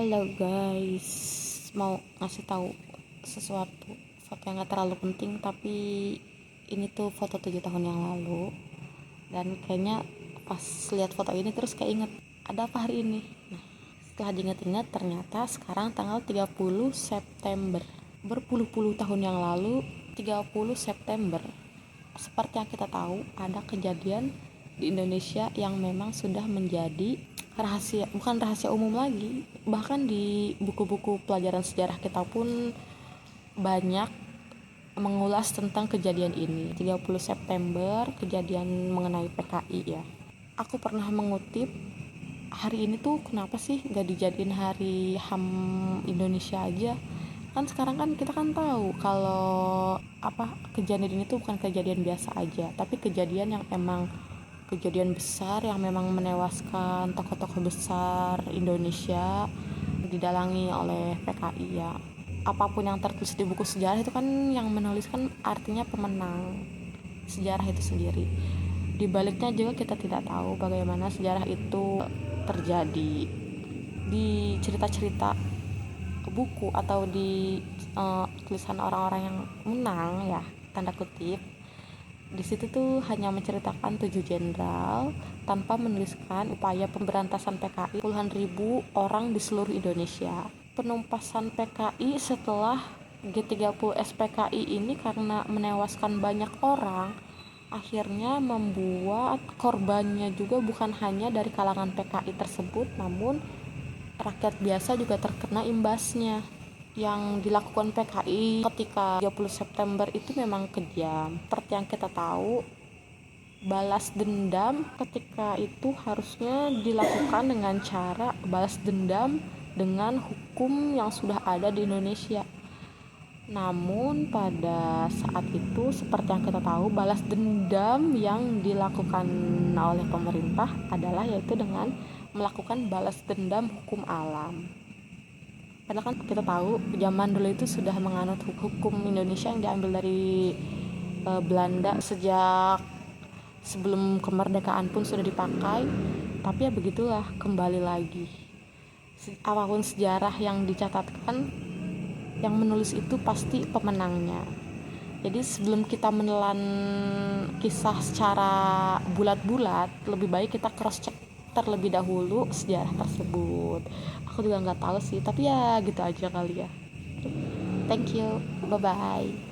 Halo guys, mau ngasih tahu sesuatu foto yang gak terlalu penting, tapi ini tuh foto 7 tahun yang lalu. Dan kayaknya pas lihat foto ini terus kayak inget ada apa hari ini. Nah, setelah diinget-inget ternyata sekarang tanggal 30 September. Berpuluh-puluh tahun yang lalu, 30 September, seperti yang kita tahu, ada kejadian di Indonesia yang memang sudah menjadi bukan rahasia umum lagi. Bahkan di buku-buku pelajaran sejarah kita pun banyak mengulas tentang kejadian ini. 30 September, kejadian mengenai PKI ya. Aku pernah mengutip, hari ini tuh kenapa sih gak dijadiin hari HAM Indonesia aja? Kan sekarang kan kita kan tahu kalau kejadian ini tuh bukan kejadian biasa aja, tapi kejadian yang emang kejadian besar yang memang menewaskan tokoh-tokoh besar Indonesia, didalangi oleh PKI ya. Apapun yang tertulis di buku sejarah itu kan yang menuliskan artinya pemenang sejarah itu sendiri. Di baliknya juga kita tidak tahu bagaimana sejarah itu terjadi. Di cerita-cerita buku atau di tulisan orang-orang yang menang ya, tanda kutip, di situ tuh hanya menceritakan 7 jenderal tanpa menuliskan upaya pemberantasan PKI puluhan ribu orang di seluruh Indonesia. Penumpasan PKI setelah G30 SPKI ini karena menewaskan banyak orang, akhirnya membuat korbannya juga bukan hanya dari kalangan PKI tersebut, namun rakyat biasa juga terkena imbasnya. Yang dilakukan PKI ketika 30 September itu memang kejam. Seperti yang kita tahu, balas dendam ketika itu harusnya dilakukan dengan cara balas dendam dengan hukum yang sudah ada di Indonesia. Namun pada saat itu, seperti yang kita tahu, balas dendam yang dilakukan oleh pemerintah adalah yaitu dengan melakukan balas dendam hukum alam. Karena kan kita tahu zaman dulu itu sudah menganut hukum Indonesia yang diambil dari Belanda sejak sebelum kemerdekaan pun sudah dipakai. Tapi ya begitulah, kembali lagi, apapun sejarah yang dicatatkan, yang menulis itu pasti pemenangnya. Jadi sebelum kita menelan kisah secara bulat-bulat, lebih baik kita cross check terlebih dahulu sejarah tersebut. Aku juga nggak tahu sih, tapi ya gitu aja kali ya. Thank you, bye bye.